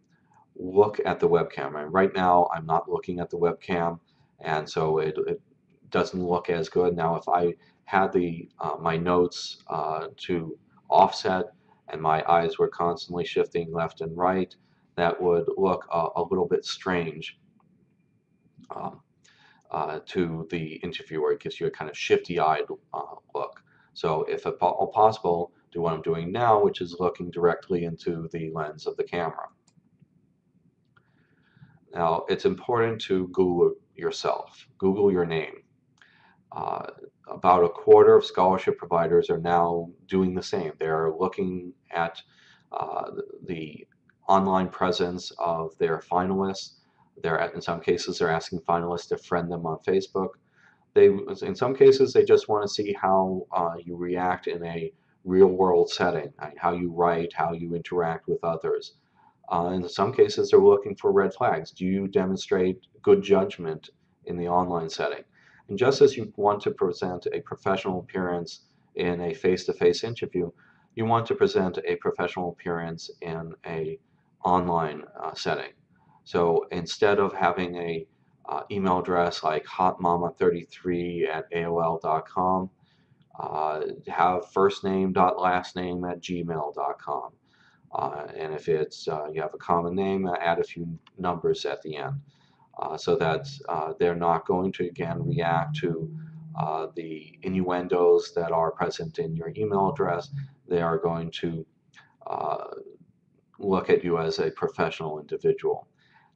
look at the webcam. And right now, I'm not looking at the webcam, and so it doesn't look as good. Now, if I had my notes to offset and my eyes were constantly shifting left and right, that would look a little bit strange um, to the interviewer. It gives you a kind of shifty-eyed look. So if at all possible, do what I'm doing now, which is looking directly into the lens of the camera. Now, it's important to Google yourself, Google your name. Uh, about a quarter of scholarship providers are now doing the same. They're looking at the online presence of their finalists. In some cases, they're asking finalists to friend them on Facebook. In some cases, they just want to see how you react in a real world setting, how you write, how you interact with others. In some cases, they're looking for red flags. Do you demonstrate good judgment in the online setting? And just as you want to present a professional appearance in a face-to-face interview, you want to present a professional appearance in a online setting. So instead of having a email address like hotmama33@aol.com, have first name dot last name at gmail.com. And if it's you have a common name, add a few numbers at the end, so that they're not going to again react to the innuendos that are present in your email address. They are going to uh, look at you as a professional individual.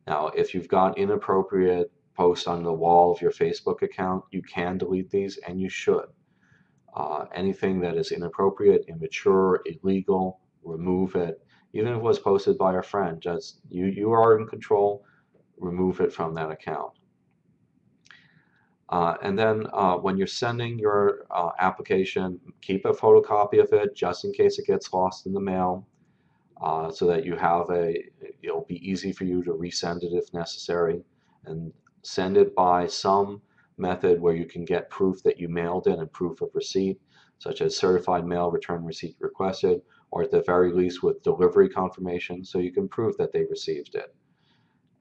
Now, if you've got inappropriate posts on the wall of your Facebook account, you can delete these, and you should. Anything that is inappropriate, immature, illegal, remove it. Even if it was posted by a friend, just you are in control, remove it from that account. And then when you're sending your application, keep a photocopy of it just in case it gets lost in the mail, so that it'll be easy for you to resend it if necessary, and send it by some method where you can get proof that you mailed it and proof of receipt, such as certified mail return receipt requested, or at the very least with delivery confirmation, so you can prove that they received it.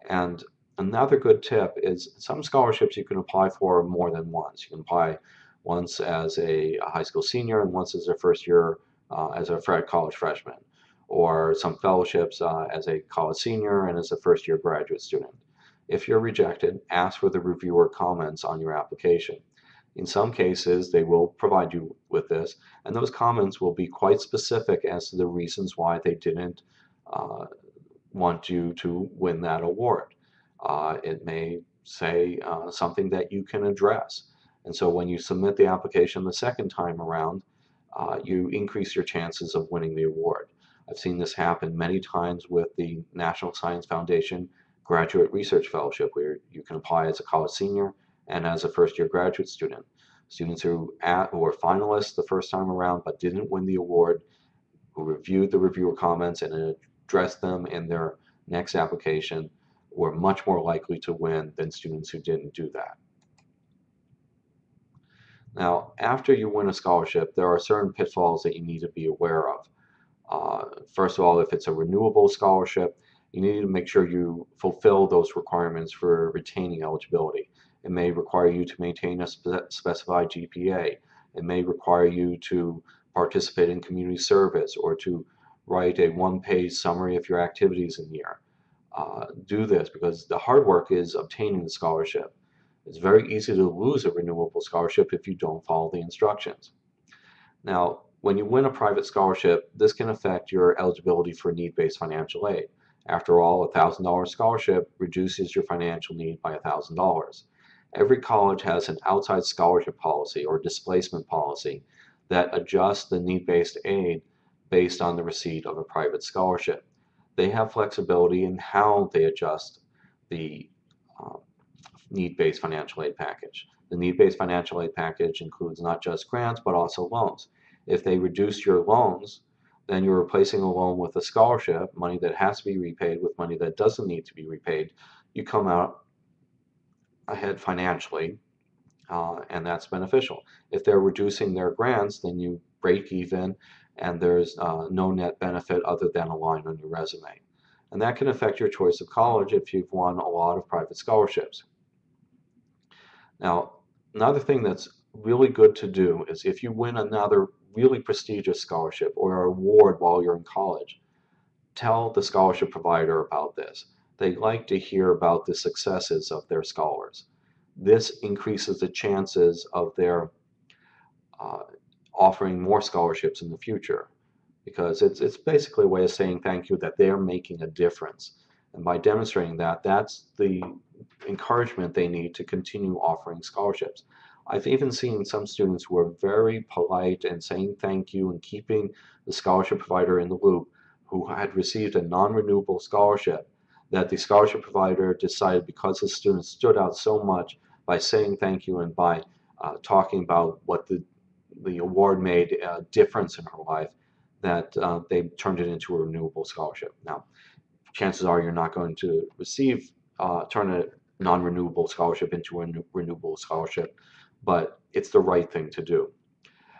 And another good tip is some scholarships you can apply for more than once. You can apply once as a high school senior and once as a first year as a college freshman, or some fellowships as a college senior and as a first year graduate student. If you're rejected, ask for the reviewer comments on your application. In some cases, they will provide you with this, and those comments will be quite specific as to the reasons why they didn't uh, want you to win that award. It may say something that you can address. And so when you submit the application the second time around, you increase your chances of winning the award. I've seen this happen many times with the National Science Foundation Graduate Research Fellowship, where you can apply as a college senior and as a first-year graduate student. Students who were finalists the first time around but didn't win the award, who reviewed the reviewer comments and addressed them in their next application, were much more likely to win than students who didn't do that. Now, after you win a scholarship, there are certain pitfalls that you need to be aware of. First of all, if it's a renewable scholarship, you need to make sure you fulfill those requirements for retaining eligibility. It may require you to maintain a specified GPA. It may require you to participate in community service or to write a one-page summary of your activities in the year. Do this because the hard work is obtaining the scholarship. It's very easy to lose a renewable scholarship if you don't follow the instructions. Now, when you win a private scholarship, this can affect your eligibility for need-based financial aid. After all, a $1,000 scholarship reduces your financial need by $1,000. Every college has an outside scholarship policy or displacement policy that adjusts the need-based aid based on the receipt of a private scholarship. They have flexibility in how they adjust the uh, need-based financial aid package. The need-based financial aid package includes not just grants, but also loans. If they reduce your loans, then you're replacing a loan with a scholarship, money that has to be repaid with money that doesn't need to be repaid. You come out ahead financially, and that's beneficial. If they're reducing their grants, then you break even, and there's no net benefit other than a line on your resume. And that can affect your choice of college if you've won a lot of private scholarships. Now, another thing that's really good to do is if you win another really prestigious scholarship or award while you're in college, tell the scholarship provider about this. They like to hear about the successes of their scholars. This increases the chances of their uh, offering more scholarships in the future because it's basically a way of saying thank you that they're making a difference. And by demonstrating that, that's the encouragement they need to continue offering scholarships. I've even seen some students who are very polite and saying thank you and keeping the scholarship provider in the loop who had received a non-renewable scholarship that the scholarship provider decided because the student stood out so much by saying thank you and by talking about what the award made a difference in her life that they turned it into a renewable scholarship. Now, chances are you're not going to turn a non-renewable scholarship into a renewable scholarship, but it's the right thing to do.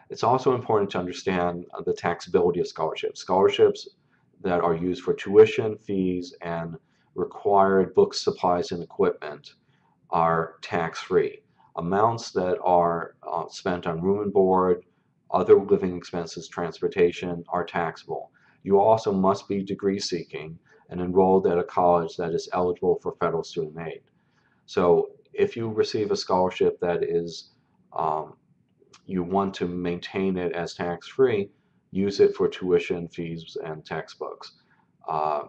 It's also important to understand the taxability of scholarships. Scholarships that are used for tuition, fees, and required books, supplies, and equipment are tax-free. Amounts that are spent on room and board, other living expenses, transportation are taxable. You also must be degree seeking and enrolled at a college that is eligible for federal student aid. So if you receive a scholarship that is um, you want to maintain it as tax-free, use it for tuition, fees, and textbooks. Uh,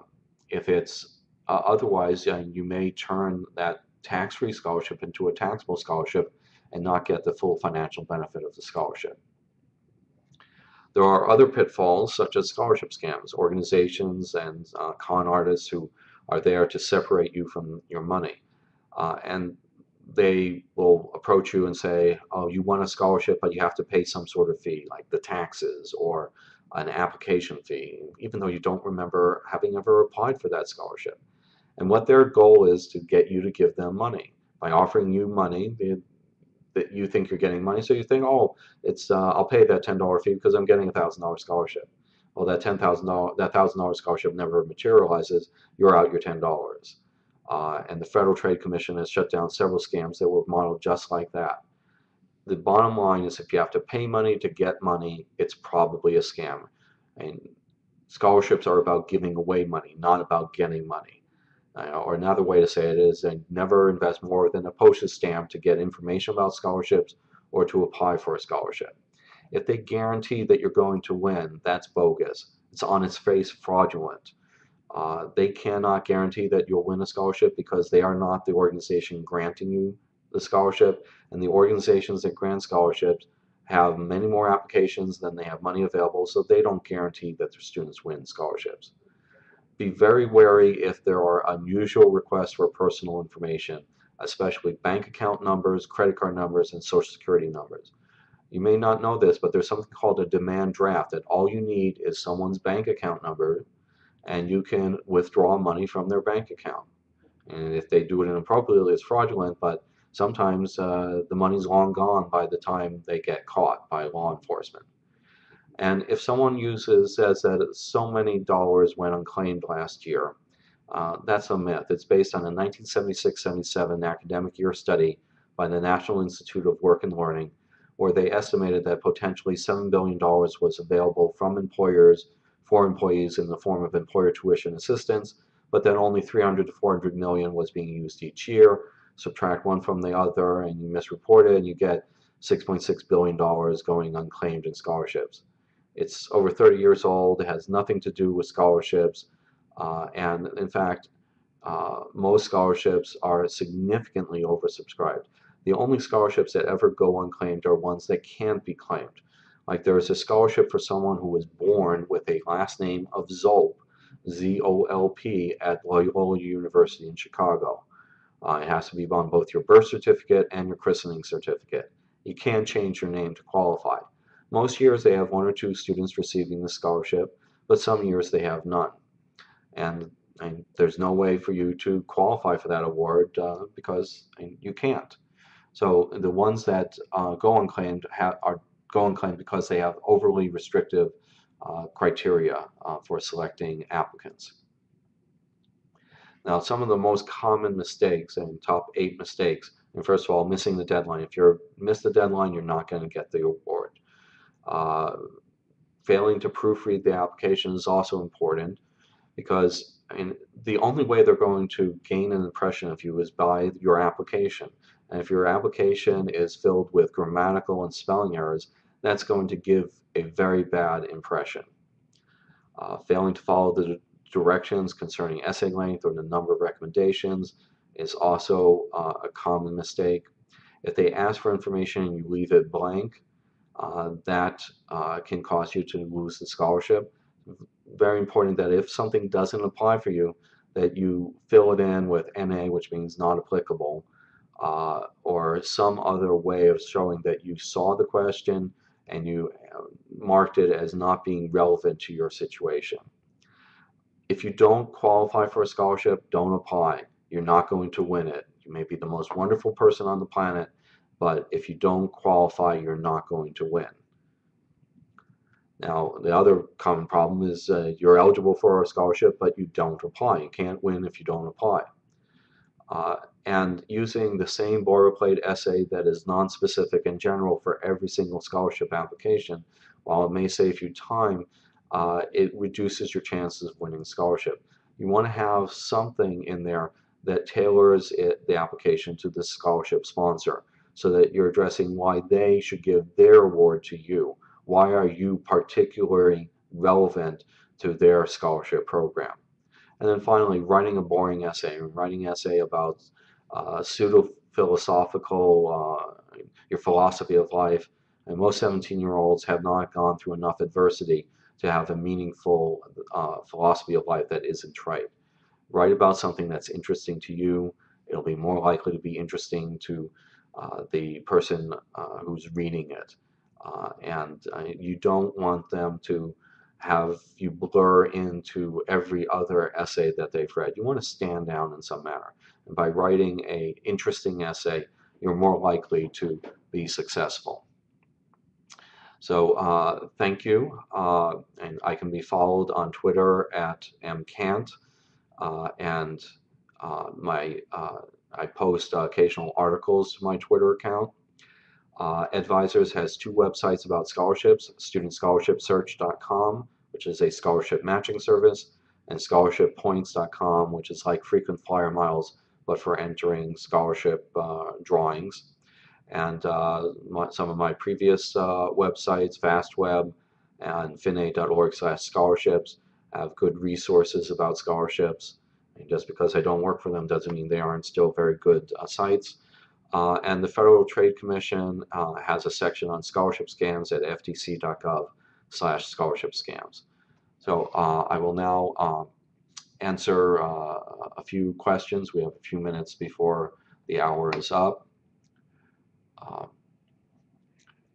if it's otherwise, you may turn that tax-free scholarship into a taxable scholarship and not get the full financial benefit of the scholarship. There are other pitfalls such as scholarship scams, organizations and con artists who are there to separate you from your money. And they will approach you and say, oh, you want a scholarship, but you have to pay some sort of fee, like the taxes or an application fee, even though you don't remember having ever applied for that scholarship. And what their goal is to get you to give them money. By offering you money, that you think you're getting money, so you think, oh, it's I'll pay that $10 fee because I'm getting a $1,000 scholarship. Well, that $1,000 scholarship never materializes. You're out your $10. And the Federal Trade Commission has shut down several scams that were modeled just like that. The bottom line is if you have to pay money to get money, it's probably a scam. And scholarships are about giving away money, not about getting money. Or another way to say it is never invest more than a postage stamp to get information about scholarships or to apply for a scholarship. If they guarantee that you're going to win, that's bogus. It's on its face fraudulent. They cannot guarantee that you'll win a scholarship because they are not the organization granting you the scholarship, and the organizations that grant scholarships have many more applications than they have money available, so they don't guarantee that their students win scholarships. Be very wary if there are unusual requests for personal information, especially bank account numbers, credit card numbers, and social security numbers. You may not know this, but there's something called a demand draft that all you need is someone's bank account number and you can withdraw money from their bank account. And if they do it inappropriately, it's fraudulent, but sometimes the money's long gone by the time they get caught by law enforcement. And if someone says that so many dollars went unclaimed last year, that's a myth. It's based on a 1976-77 academic year study by the National Institute of Work and Learning, where they estimated that potentially $7 billion was available from employers for employees in the form of employer tuition assistance, but that only 300 to 400 million was being used each year. Subtract one from the other and you misreport it and you get $6.6 billion going unclaimed in scholarships. It's over 30 years old. It has nothing to do with scholarships. And in fact, most scholarships are significantly oversubscribed. The only scholarships that ever go unclaimed are ones that can't be claimed. Like there is a scholarship for someone who was born with a last name of Zolp, Z-O-L-P, at Loyola University in Chicago. It has to be on both your birth certificate and your christening certificate. You can change your name to qualify. Most years they have one or two students receiving the scholarship, but some years they have none. And there's no way for you to qualify for that award because you can't. So the ones that go unclaimed go unclaimed because they have overly restrictive criteria for selecting applicants. Now, some of the most common mistakes and top 8 mistakes And first of all, missing the deadline. If you miss the deadline, you're not going to get the award. Uh, Failing to proofread the application is also important because I mean, the only way they're going to gain an impression of you is by your application. And if your application is filled with grammatical and spelling errors, that's going to give a very bad impression. Failing to follow the directions concerning essay length or the number of recommendations is also a common mistake. If they ask for information and you leave it blank, that can cause you to lose the scholarship. Very important that if something doesn't apply for you, that you fill it in with NA, which means not applicable, or some other way of showing that you saw the question and you marked it as not being relevant to your situation. If you don't qualify for a scholarship, don't apply. You're not going to win it. You may be the most wonderful person on the planet, but if you don't qualify, you're not going to win. Now, the other common problem is you're eligible for a scholarship, but you don't apply. You can't win if you don't apply. And using the same boilerplate essay that is non-specific and general for every single scholarship application, while it may save you time, it reduces your chances of winning scholarship. You want to have something in there that tailors the application to the scholarship sponsor so that you're addressing why they should give their award to you. Why are you particularly relevant to their scholarship program? And then finally, writing a boring essay, writing an essay about pseudo-philosophical, your philosophy of life. And most 17-year-olds have not gone through enough adversity to have a meaningful philosophy of life that isn't trite. Write about something that's interesting to you. It'll be more likely to be interesting to the person who's reading it. And you don't want them to have you blur into every other essay that they've read. You want to stand out in some manner. And by writing an interesting essay, you're more likely to be successful. So thank you. And I can be followed on Twitter at mkant. And I post occasional articles to my Twitter account. Advisors has two websites about scholarships, studentscholarshipsearch.com, which is a scholarship matching service, and scholarshippoints.com, which is like frequent flyer miles, but for entering scholarship drawings. And some of my previous websites, FastWeb and finna.org/scholarships, have good resources about scholarships. And just because I don't work for them doesn't mean they aren't still very good sites. And the Federal Trade Commission has a section on scholarship scams at ftc.gov/scholarship scams. So I will now answer a few questions. We have a few minutes before the hour is up.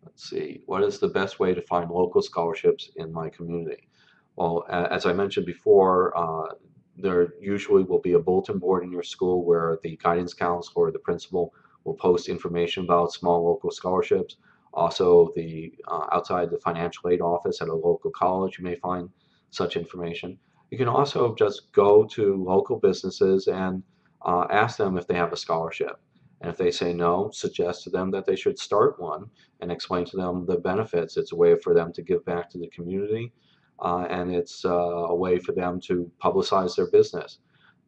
Let's see, what is the best way to find local scholarships in my community? Well, as I mentioned before, there usually will be a bulletin board in your school where the guidance counselor or the principal will post information about small local scholarships. Also, outside the financial aid office at a local college, you may find such information. You can also just go to local businesses and ask them if they have a scholarship. And if they say no, suggest to them that they should start one and explain to them the benefits. It's a way for them to give back to the community, and it's a way for them to publicize their business.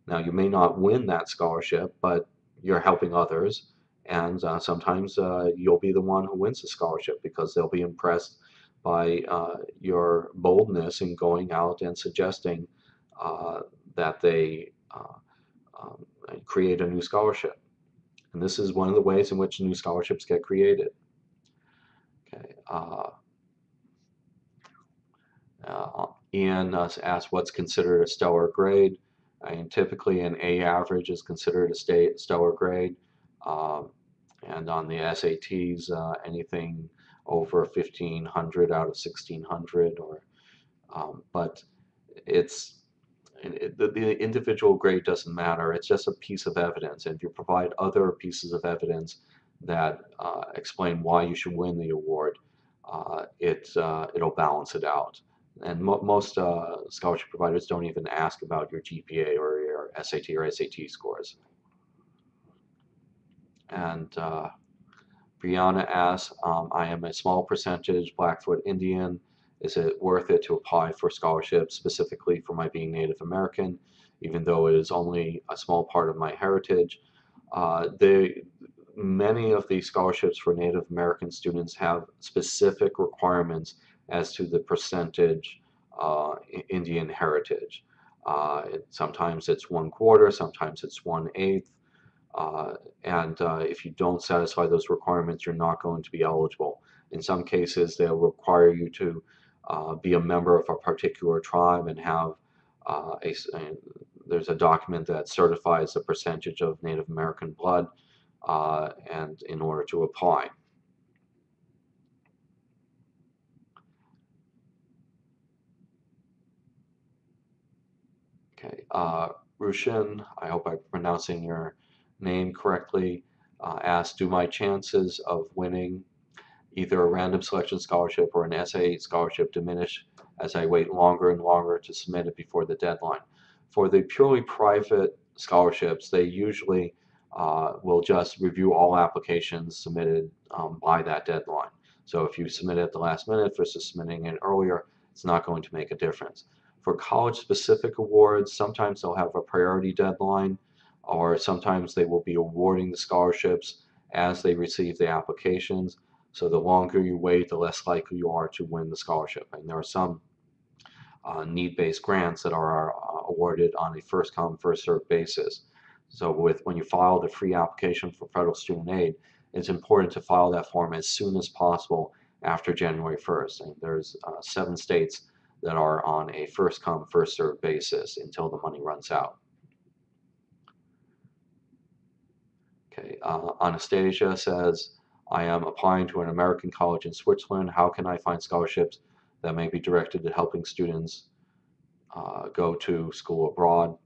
Now, you may not win that scholarship, but you're helping others, and sometimes you'll be the one who wins the scholarship because they'll be impressed by your boldness in going out and suggesting that they create a new scholarship. And this is one of the ways in which new scholarships get created. Okay. Ian asked what's considered a stellar grade. I mean, typically an A average is considered a stellar grade. And on the SATs, anything over 1,500 out of 1,600, but the individual grade doesn't matter. It's just a piece of evidence. And if you provide other pieces of evidence that explain why you should win the award, it'll balance it out. And most scholarship providers don't even ask about your GPA or your SAT or SAT scores. And Brianna asks, I am a small percentage Blackfoot Indian. Is it worth it to apply for scholarships specifically for my being Native American, even though it is only a small part of my heritage? Many of the scholarships for Native American students have specific requirements as to the percentage Indian heritage. Sometimes it's 1/4, sometimes it's 1/8. And if you don't satisfy those requirements, you're not going to be eligible. In some cases, they'll require you to be a member of a particular tribe and have there's a document that certifies the percentage of Native American blood, and in order to apply. Okay, Rushin, I hope I'm pronouncing your name correctly, asked, do my chances of winning either a random selection scholarship or an essay scholarship diminish as I wait longer and longer to submit it before the deadline? For the purely private scholarships, they usually will just review all applications submitted by that deadline. So if you submit it at the last minute versus submitting it earlier, it's not going to make a difference. For college-specific awards, sometimes they'll have a priority deadline, or sometimes they will be awarding the scholarships as they receive the applications. So the longer you wait, the less likely you are to win the scholarship. And there are some need-based grants that are awarded on a first-come, first-served basis. So when you file the free application for federal student aid, it's important to file that form as soon as possible after January 1st. And there's 7 states that are on a first-come, first-served basis until the money runs out. Okay, Anastasia says, I am applying to an American college in Switzerland. How can I find scholarships that may be directed at helping students go to school abroad?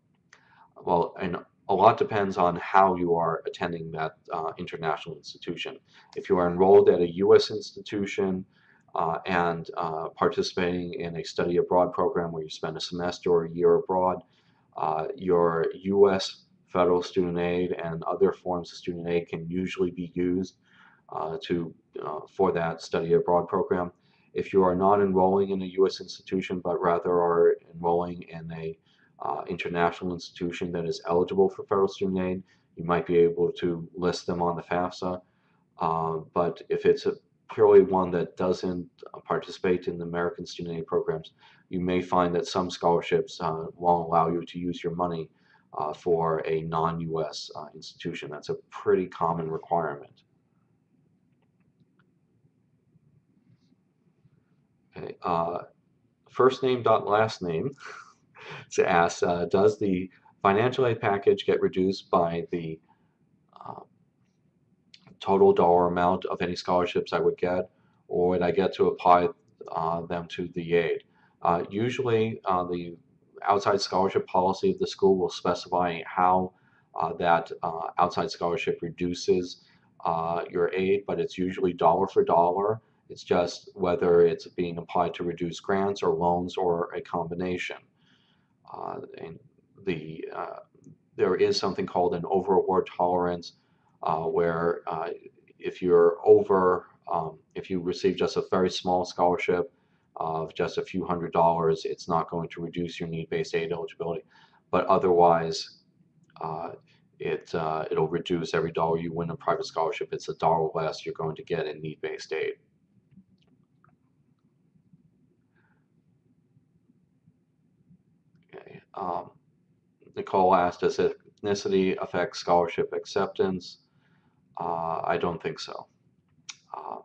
Well, and a lot depends on how you are attending that international institution. If you are enrolled at a U.S. institution and participating in a study abroad program where you spend a semester or a year abroad, your U.S. federal student aid and other forms of student aid can usually be used for that study abroad program. If you are not enrolling in a U.S. institution, but rather are enrolling in a international institution that is eligible for federal student aid, you might be able to list them on the FAFSA. But if it's purely one that doesn't participate in the American student aid programs, you may find that some scholarships won't allow you to use your money for a non-U.S. Institution. That's a pretty common requirement. Okay, first name dot last name to ask, does the financial aid package get reduced by the uh, total dollar amount of any scholarships I would get, or would I get to apply them to the aid? Usually, the outside scholarship policy of the school will specify how that outside scholarship reduces your aid, but it's usually dollar for dollar. It's just whether it's being applied to reduce grants or loans or a combination. And there is something called an over award tolerance, where if you're over, if you receive just a very small scholarship of just a few $100s, it's not going to reduce your need-based aid eligibility. But otherwise, uh, it'll reduce every dollar you win a private scholarship. It's a dollar less you're going to get in need-based aid. Okay. Nicole asked, does ethnicity affect scholarship acceptance? I don't think so. Uh,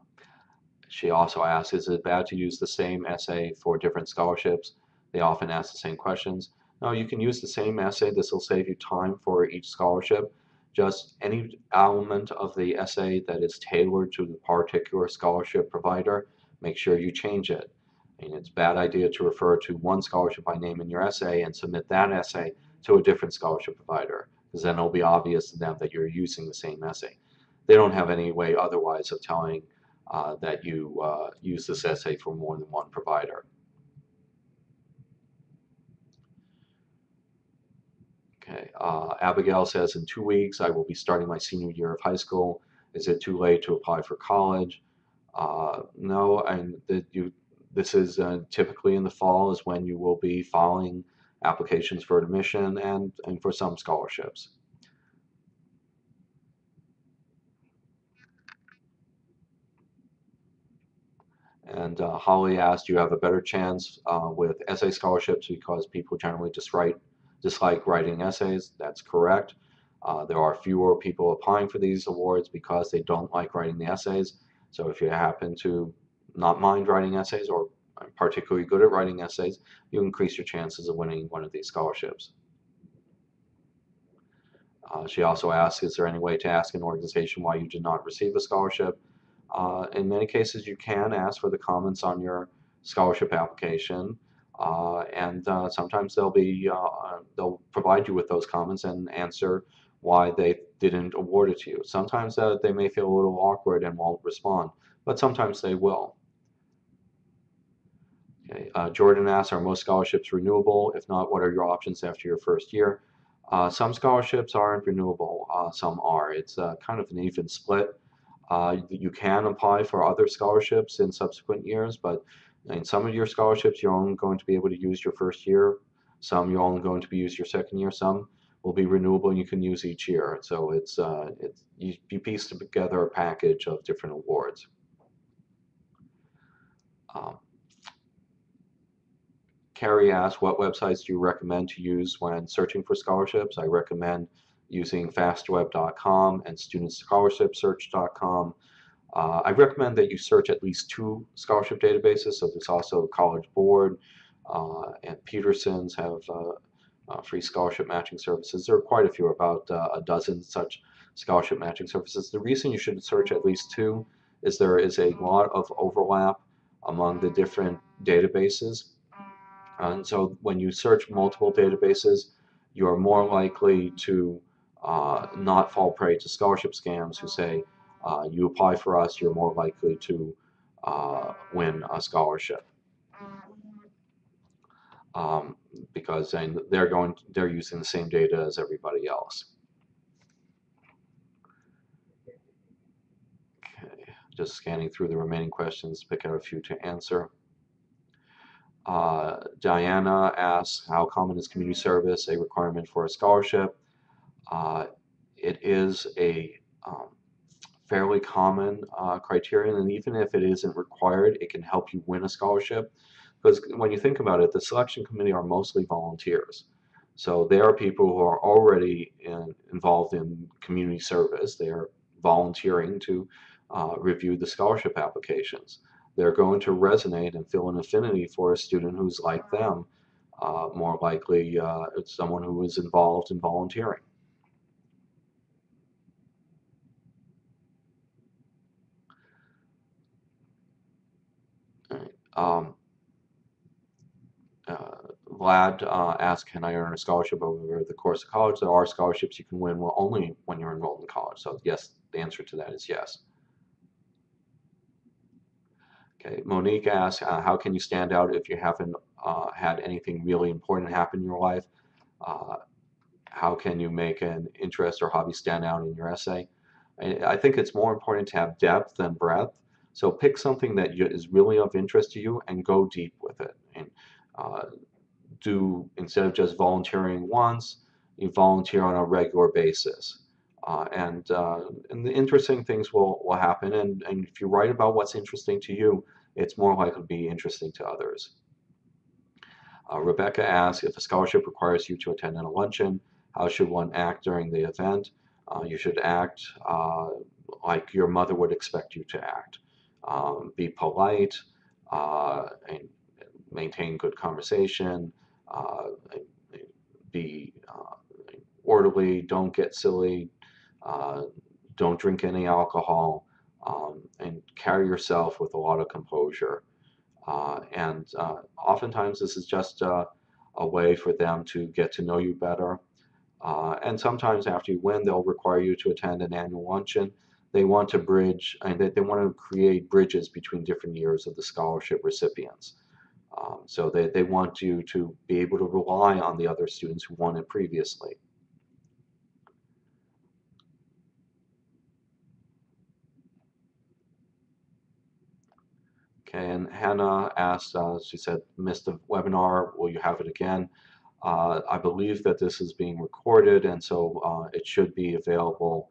she also asked, is it bad to use the same essay for different scholarships? They often ask the same questions. No, you can use the same essay. This will save you time for each scholarship. Just any element of the essay that is tailored to the particular scholarship provider, make sure you change it. I mean, it's a bad idea to refer to one scholarship by name in your essay and submit that essay to a different scholarship provider, because then it'll be obvious to them that you're using the same essay. They don't have any way otherwise of telling that you use this essay for more than one provider. Okay. Abigail says, in 2 weeks, I will be starting my senior year of high school. Is it too late to apply for college? No, and this is typically in the fall is when you will be filing applications for admission and for some scholarships. And Holly asked, you have a better chance with essay scholarships because people generally dislike writing essays. That's correct. There are fewer people applying for these awards because they don't like writing the essays. So if you happen to not mind writing essays or are particularly good at writing essays, you increase your chances of winning one of these scholarships. She also asks, is there any way to ask an organization why you did not receive a scholarship? In many cases, you can ask for the comments on your scholarship application, and sometimes they'll provide you with those comments and answer why they didn't award it to you. Sometimes they may feel a little awkward and won't respond, but sometimes they will. Okay. Jordan asks, are most scholarships renewable? If not, what are your options after your first year? Some scholarships aren't renewable, some are. It's kind of an even split. You can apply for other scholarships in subsequent years, but in some of your scholarships, you're only going to be able to use your first year. Some you're only going to be use your second year. Some will be renewable and you can use each year. So you piece together a package of different awards. Um, Carrie asked, what websites do you recommend to use when searching for scholarships? I recommend using fastweb.com and studentscholarshipsearch.com. I recommend that you search at least 2 scholarship databases. So there's also College Board and Peterson's have free scholarship matching services. There are quite a few, about a dozen such scholarship matching services. The reason you should search at least 2 is there is a lot of overlap among the different databases. And so when you search multiple databases, you're more likely to not fall prey to scholarship scams who say, you apply for us, you're more likely to win a scholarship. Um, because they're using the same data as everybody else. Okay, just scanning through the remaining questions, pick out a few to answer. Diana asks, how common is community service a requirement for a scholarship? It is a fairly common criterion, and even if it isn't required, it can help you win a scholarship. Because when you think about it, the selection committee are mostly volunteers. So they are people who are already involved in community service. They are volunteering to review the scholarship applications. They're going to resonate and feel an affinity for a student who's like them. More likely, it's someone who is involved in volunteering. Um, Vlad asked, can I earn a scholarship over the course of college? There are scholarships you can win only when you're enrolled in college. So yes, the answer to that is yes. Okay, Monique asks, how can you stand out if you haven't had anything really important happen in your life? How can you make an interest or hobby stand out in your essay? I think it's more important to have depth than breadth. So pick something that is really of interest to you and go deep with it. And uh, instead of just volunteering once, you volunteer on a regular basis. And the interesting things will happen. And if you write about what's interesting to you, it's more likely to be interesting to others. Rebecca asks, if a scholarship requires you to attend a luncheon, how should one act during the event? You should act like your mother would expect you to act. Be polite and maintain good conversation. Uh, be orderly. Don't get silly. Uh, don't drink any alcohol. And carry yourself with a lot of composure. And oftentimes this is just a way for them to get to know you better. And sometimes after you win, they'll require you to attend an annual luncheon. They want to bridge, and they want to create bridges between different years of the scholarship recipients. So they want you to be able to rely on the other students who won it previously. And Hannah asked, she said, missed the webinar, will you have it again? I believe that this is being recorded, and so it should be available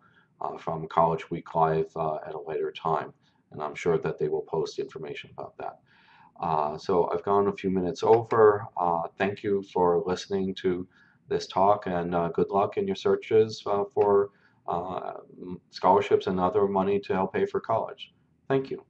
from College Week Live at a later time. And I'm sure that they will post information about that. So I've gone a few minutes over. Thank you for listening to this talk, and good luck in your searches for scholarships and other money to help pay for college. Thank you.